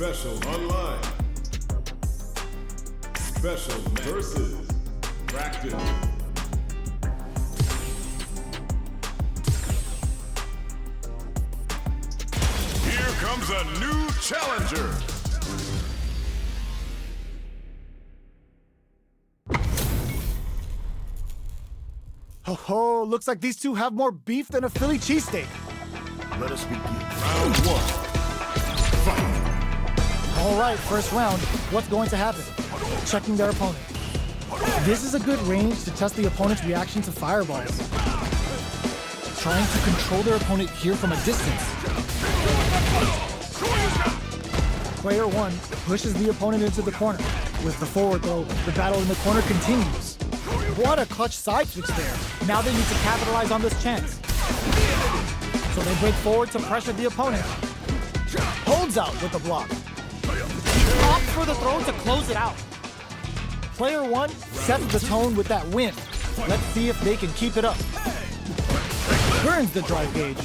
Special online. Special versus practice. Here comes a new challenger. Ho, looks like these two have more beef than a Philly cheesesteak. Let us begin. Round one. Fight. All right, first round. What's going to happen? Checking their opponent. This is a good range to test the opponent's reaction to fireballs. Trying to control their opponent here from a distance. Player one pushes the opponent into the corner. With the forward throw, the battle in the corner continues. What a clutch side switch there. Now they need to capitalize on this chance. So they break forward to pressure the opponent. Holds out with the block. Opts for the throw to close it out. Player one sets the tone with that win. Let's see if they can keep it up. Burns the drive gauge.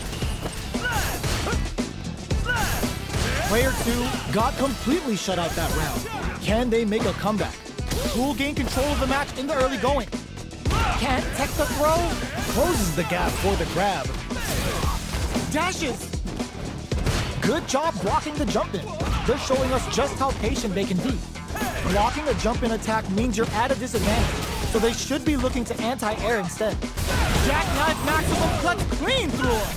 Player two got completely shut out that round. Can they make a comeback? Who will gain control of the match in the early going? Can't tech the throw. Closes the gap for the grab. Dashes. Good job blocking the jump in. They're showing us just how patient they can be. Blocking a jump in attack means you're at a disadvantage, so they should be looking to anti-air instead. Jackknife maximum clutch clean through him.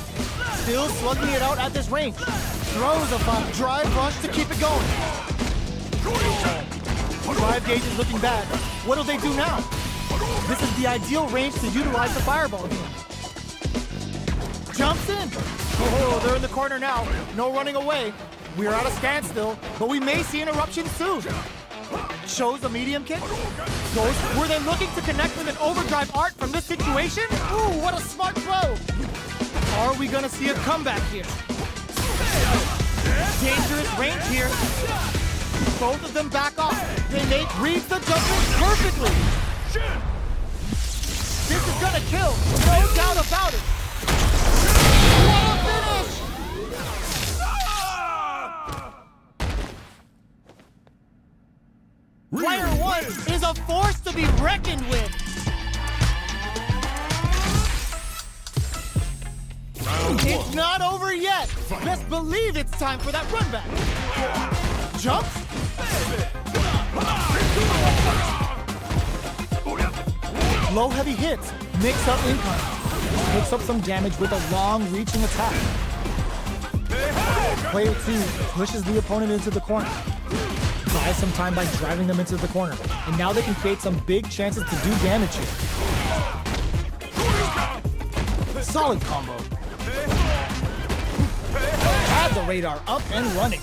Still slugging it out at this range. Throws a fun drive rush to keep it going. Drive gauge is looking bad. What'll they do now? This is the ideal range to utilize the fireball here. Jumps in. Oh, they're in the corner now. No running away. We're at a standstill, but we may see an eruption soon. Shows a medium kick. Were they looking to connect with an overdrive art from this situation? Ooh, what a smart throw. Are we gonna see a comeback here? Dangerous range here. Both of them back off. They make reads the jumper perfectly. This is gonna kill. No doubt about it. What a finish! Player one is a force to be reckoned with. It's not over yet. Best believe it's time for that run back. Jump. Low heavy hits. Mix up income. Picks up some damage with a long reaching attack. Player two pushes the opponent into the corner. Buys some time by driving them into the corner. And now they can create some big chances to do damage here. Solid combo. Had the radar up and running.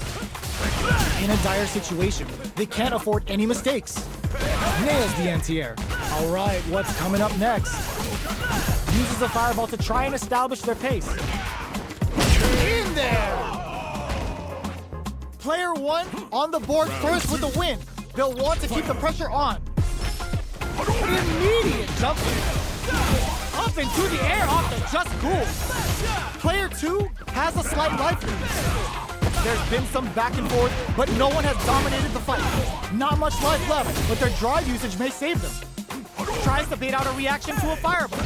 In a dire situation, they can't afford any mistakes. Nails the anti-air. All right, what's coming up next? Uses a fireball to try and establish their pace. In there! Player one on the board first with the win. They'll want to keep the pressure on. Immediate jump. Up into the air off the just cool. Player two has a slight life lead. There's been some back and forth, but no one has dominated the fight. Not much life left, but their drive usage may save them. Tries to bait out a reaction to a fireball.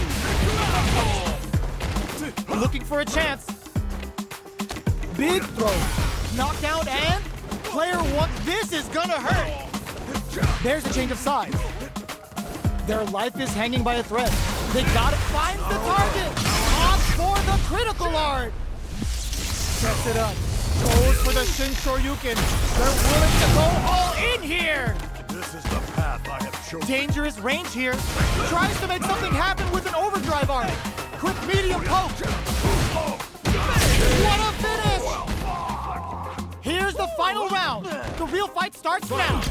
Looking for a chance. Big throw. Knockdown and player one. This is gonna hurt. There's a change of sides. Their life is hanging by a thread. They got it. Finds the target. Opts for the critical art. Sets it up. Goes for the Shin Shoryuken. They're willing to go all in here. This is the path I have chosen. Dangerous range here. Tries to make something happen with an overdrive art. Quick medium poke. What a finish! Here's the final round. The real fight starts now.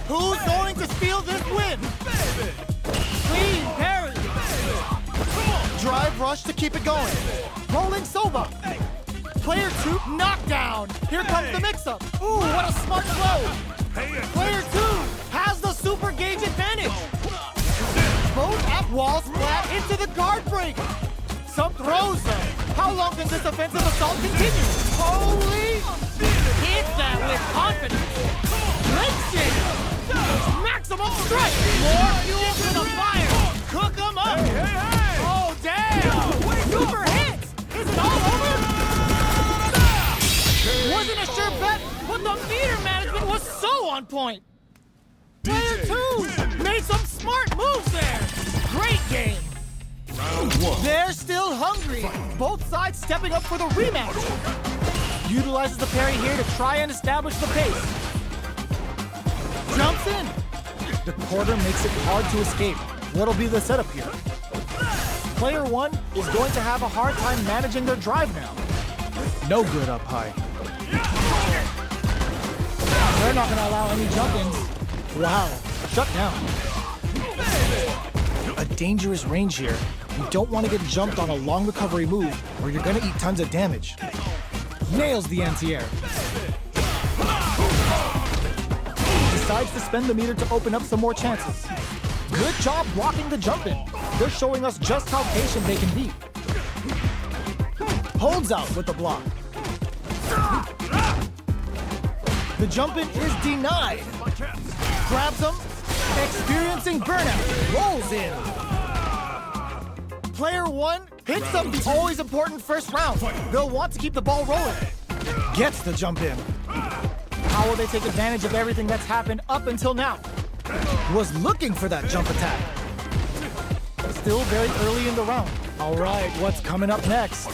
Who's going to steal this win? Clean parry. Drive rush to keep it going. Rolling Soba. Player two, knockdown. Here comes the mix-up. Ooh, what a smart throw. Player two has the super gauge advantage. Both up wall splat into the guard break. Some throws them. How long can this offensive assault continue? Holy! Hit that with confidence. Links it. Maximum strike. More fuel to the fire. Cook 'em up! Oh, damn. Super hits. Is it all over? Wasn't a sure bet, but the meter management was so on point. Player 2 made some smart moves there. Great game. Round 1. They're still hungry. Both sides stepping up for the rematch. Utilizes the parry here to try and establish the pace. Jumps in. The quarter makes it hard to escape. What'll be the setup here? Player 1 is going to have a hard time managing their drive now. No good up high. They're not going to allow any jump-ins. Wow, shut down. A dangerous range here. You don't want to get jumped on a long recovery move or you're going to eat tons of damage. Nails the anti-air. Decides to spend the meter to open up some more chances. Good job blocking the jump-in. They're showing us just how patient they can be. Holds out with the block. The jump-in is denied. Grabs him, experiencing burnout, rolls in. Player 1 hits up the always important first round. They'll want to keep the ball rolling. Gets the jump in. How will they take advantage of everything that's happened up until now? Was looking for that jump attack. Still very early in the round. All right, what's coming up next?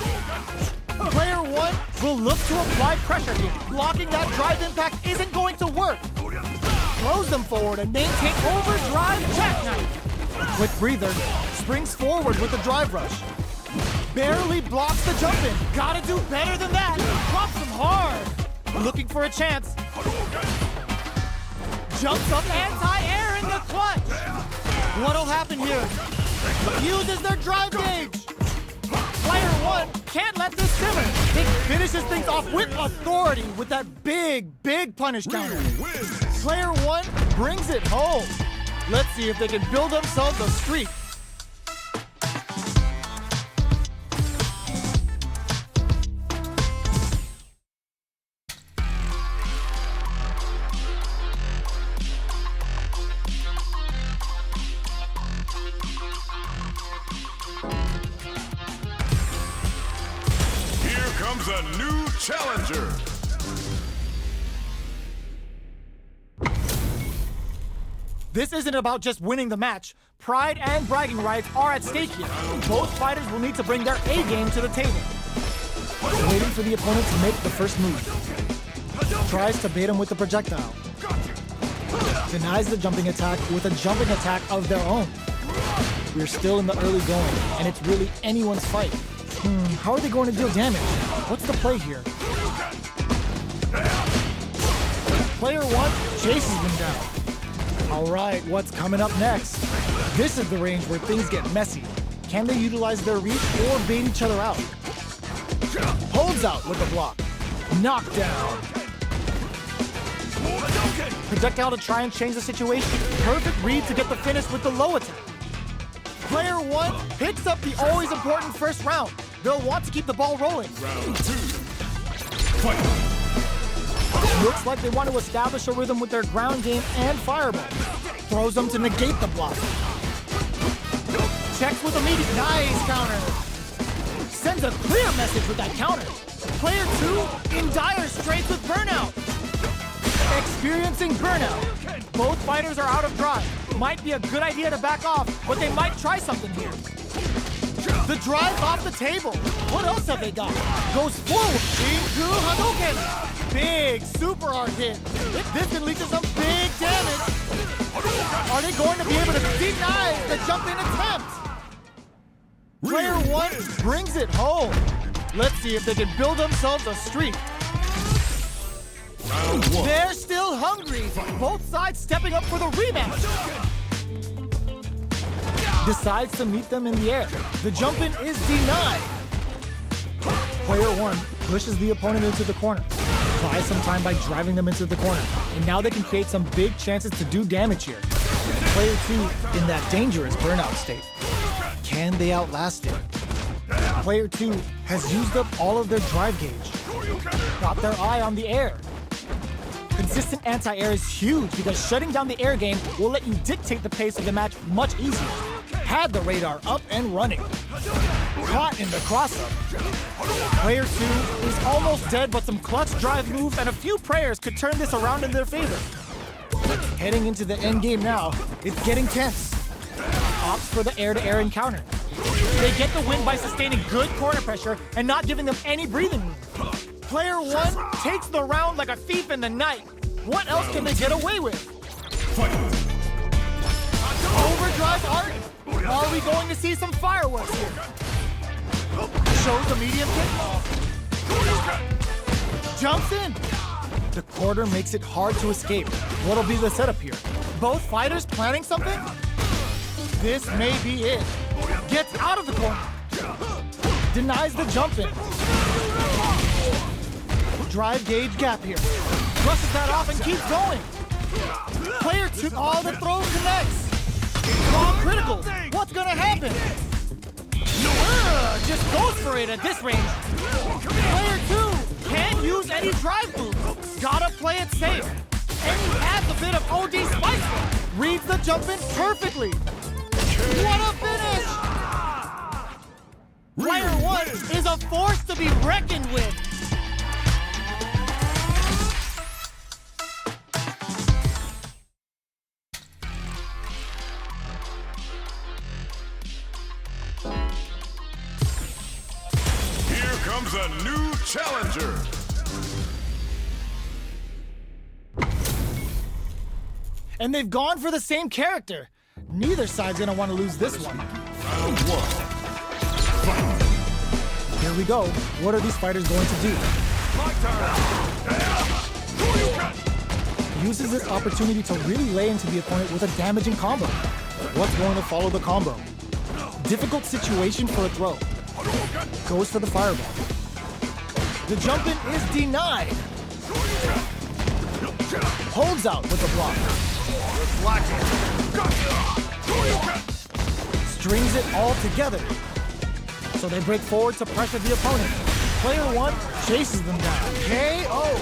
Player 1 will look to apply pressure here. Blocking that drive impact isn't going to work. Throws them forward and maintain overdrive jackknife. Quick breather, springs forward with the drive rush. Barely blocks the jump in. Gotta do better than that. Drops them hard. Looking for a chance. Jumps up anti-air in the clutch. What'll happen here? Uses their drive gauge. Player 1 can't let this simmer. He finishes things off with authority with that big punish counter. Player 1 brings it home. Let's see if they can build themselves a streak. Here comes a new challenger. This isn't about just winning the match. Pride and bragging rights are at stake here. Both fighters will need to bring their A game to the table. Waiting for the opponent to make the first move. Tries to bait him with the projectile. Denies the jumping attack with a jumping attack of their own. We're still in the early going, and it's really anyone's fight. How are they going to deal damage? What's the play here? Player 1 chases them down. All right, what's coming up next? This is the range where things get messy. Can they utilize their reach or bait each other out? Holds out with the block. Knockdown. Projectile to try and change the situation. Perfect read to get the finish with the low attack. Player 1 picks up the always important first round. They'll want to keep the ball rolling. Round 2. Fight. Looks like they want to establish a rhythm with their ground game and fireball. Throws them to negate the block. Checks with immediate. Nice counter. Sends a clear message with that counter. Player 2 in dire straits with burnout. Experiencing burnout. Both fighters are out of drive. Might be a good idea to back off, but they might try something here. The drive off the table. What else have they got? Goes forward. Shinku Hadouken. Big super hard hit. This can lead to some big damage. Are they going to be able to deny the jump-in attempt? Player 1 brings it home. Let's see if they can build themselves a streak. Round 1. They're still hungry. Both sides stepping up for the rematch. Decides to meet them in the air. The jump-in is denied. Player 1 pushes the opponent into the corner. Buys some time by driving them into the corner. And now they can create some big chances to do damage here. Player 2 in that dangerous burnout state. Can they outlast it? Player 2 has used up all of their drive gauge. Got their eye on the air. Consistent anti-air is huge because shutting down the air game will let you dictate the pace of the match much easier. Had the radar up and running. Caught in the cross-up. Player 2 is almost dead, but some clutch drive moves and a few prayers could turn this around in their favor. Heading into the end game now, it's getting tense. Opts for the air-to-air encounter. They get the win by sustaining good corner pressure and not giving them any breathing room. Player 1 takes the round like a thief in the night. What else can they get away with? Overdrive art? Are we going to see some fireworks here? Shows the medium kick. Jumps in. The quarter makes it hard to escape. What'll be the setup here? Both fighters planning something? This may be it. Gets out of the corner. Denies the jump in. Drive gauge gap here. Brushes that off and keeps going. Player 2, all the throw connects. Long critical. What's gonna happen? Just goes for it at this range. Player 2 can't use any drive moves. Gotta play it safe. And he adds a bit of OD spice. Reads the jump in perfectly. What a finish! Player 1 is a force to be reckoned with. Here comes a new challenger. And they've gone for the same character. Neither side's gonna want to lose this one. Here we go. What are these fighters going to do? Uses this opportunity to really lay into the opponent with a damaging combo. What's going to follow the combo? Difficult situation for a throw. Goes for the fireball. The jump in is denied. Holds out with the block. Strings it all together. So they break forward to pressure the opponent. Player 1 chases them down. KO.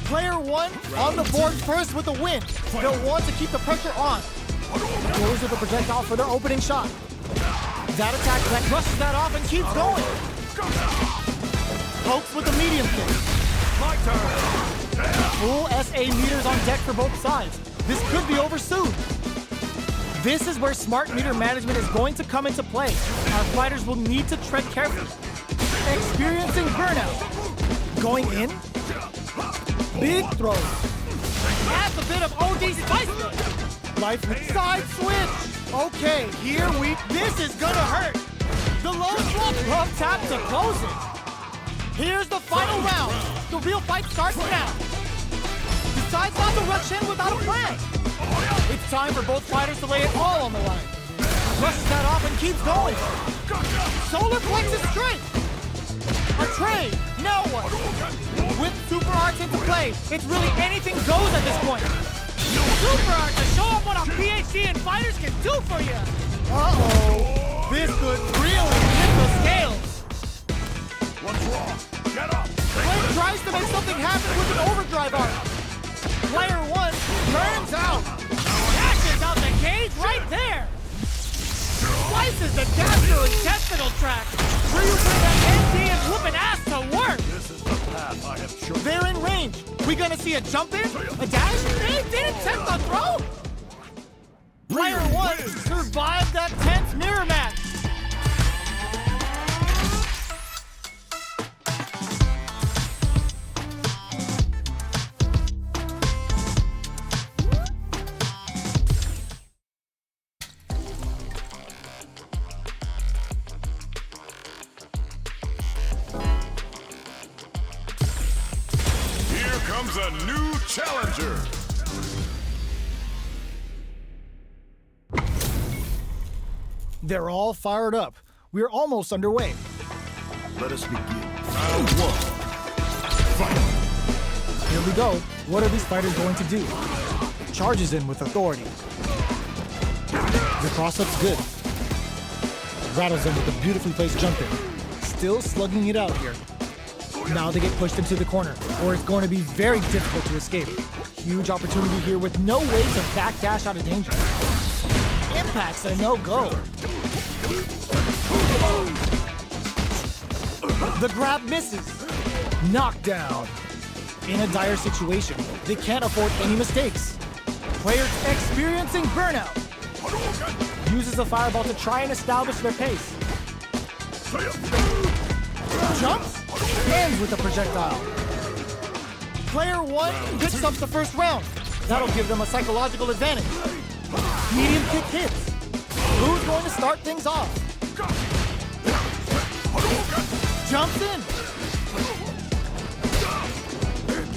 Player 1 on the board first with the win. They'll want to keep the pressure on. Goes with the projectile for their opening shot. That attack that brushes that off and keeps going. Pokes with the medium kick. My turn. Full SA meters on deck for both sides. This could be over soon. This is where smart meter management is going to come into play. Our fighters will need to tread carefully. Experiencing burnout. Going in. Big throw. Adds a bit of OD spice. Life with side switch. Okay, this is gonna hurt. The low flop love tap to close it. Here's the final round. The real fight starts now. Decides not to rush in without a plan. It's time for both fighters to lay it all on the line. Brushes that off and keeps going. Solar flexes straight. A trade. Now what? With super arts into play, it's really anything goes at this point. Super art to show off what a PhD in fighters can do for you. Uh-oh. This could really tip the scales. What's wrong? Get up. Blake tries to make something happen with an overdrive art. Player 1 burns out. Dashes out the cage right there. Slices the gastrointestinal tract. Where you put that ND and whooping ass to work. This is the path I have chosen. They're in range. We gonna see a jump in? A dash? They didn't test the throw? Player 1 survived that tense mirror match. Here comes a new challenger. They're all fired up. We're almost underway. Let us begin. Round 1. Fight. Here we go. What are these fighters going to do? Charges in with authority. The cross-up's good. Rattles them with a beautifully placed jump in. Still slugging it out here. Now they get pushed into the corner, or it's going to be very difficult to escape. Huge opportunity here with no way to backdash out of danger. Impact's a no-go. The grab misses. Knockdown. In a dire situation, they can't afford any mistakes. Players experiencing burnout. Uses a fireball to try and establish their pace. Jumps. Ends with a projectile. Player 1 picks up the first round. That'll give them a psychological advantage. Medium kick hits. Who's going to start things off? Jumps in.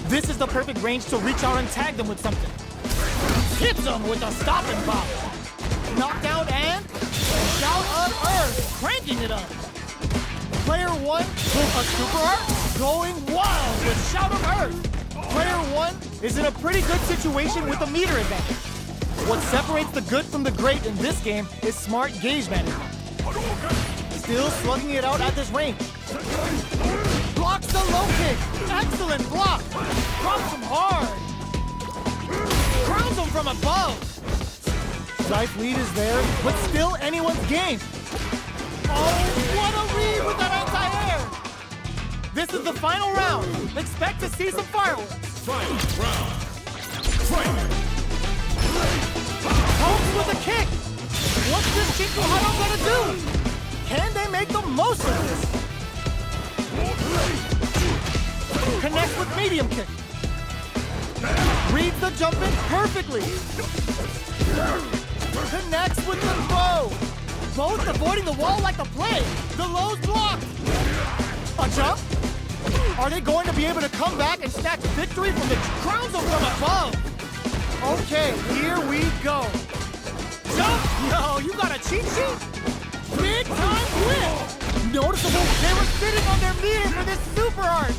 This is the perfect range to reach out and tag them with something. Hits them with a stop and pop. Knockdown and shout of earth, cranking it up. Player 1 with a super art, going wild with shout of earth. Player 1 is in a pretty good situation with a meter advantage. What separates the good from the great in this game is smart gauge management. Still slugging it out at this range. Blocks the low kick. Excellent block. Drops him hard. Crowns him from above. Life lead is there, but still anyone's game. Oh, what a read with that anti-air. This is the final round. Expect to see some fireworks. Final round. Fight! Holmes with a kick. What's this Chico Hado gonna do? Can they make the most of this? Connects with medium kick. Reads the jump in perfectly. Connects with the throw. Both avoiding the wall like the play. The low's blocked. A jump? Are they going to be able to come back and snatch victory from the crowns from above? Okay, here we go. Jump? No, you got a cheat sheet? Big time win! Noticeable, they were sitting on their meter for this super art.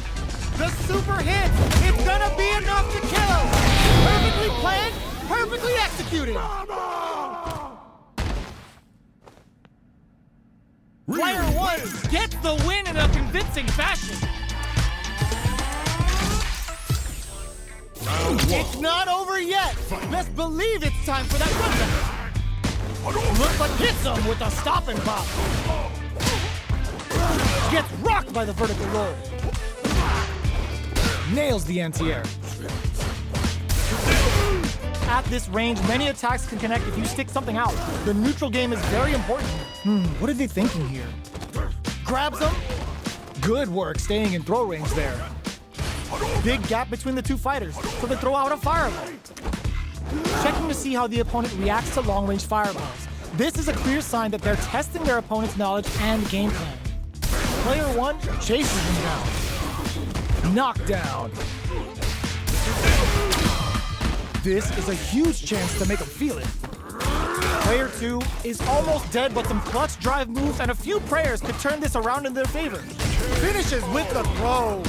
The super hit, it's gonna be enough to kill. Perfectly planned, perfectly executed. Player 1 gets the win in a convincing fashion. It's not over yet. Best believe it's time for that comeback. Looks like hits him with a stop and pop. Gets rocked by the vertical roll. Nails the anti-air. At this range, many attacks can connect if you stick something out. The neutral game is very important. What are they thinking here? Grabs him. Good work staying in throw range there. Big gap between the two fighters, so they throw out a fireball. Checking to see how the opponent reacts to long-range fireballs. This is a clear sign that they're testing their opponent's knowledge and game plan. Player 1 chases him down. Knockdown. This is a huge chance to make him feel it. Player 2 is almost dead, but some clutch drive moves and a few prayers could turn this around in their favor. Finishes with the throw.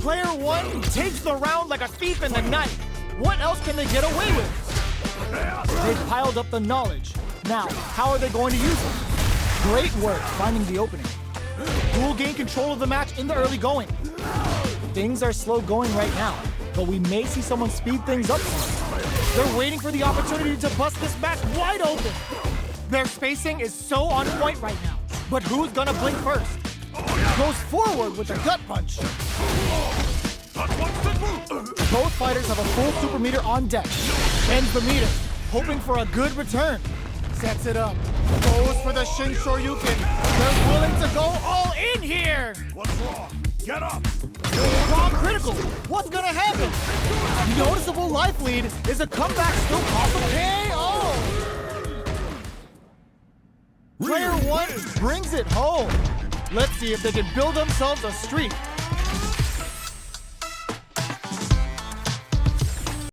Player 1 takes the round like a thief in the night. What else can they get away with? They've piled up the knowledge. Now, how are they going to use it? Great work finding the opening. Who will gain control of the match in the early going? Things are slow going right now, but we may see someone speed things up soon. They're waiting for the opportunity to bust this match wide open. Their spacing is so on point right now, but who's gonna blink first? Goes forward with a gut punch. Both fighters have a full super meter on deck. Ends the meter, hoping for a good return. Sets it up. Goes for the Shin Shoryuken. They're willing to go all in here. What's wrong? Get up! Wrong critical. What's gonna happen? Noticeable life lead. Is a comeback still possible? KO! Player 1 brings it home. Let's see if they can build themselves a streak.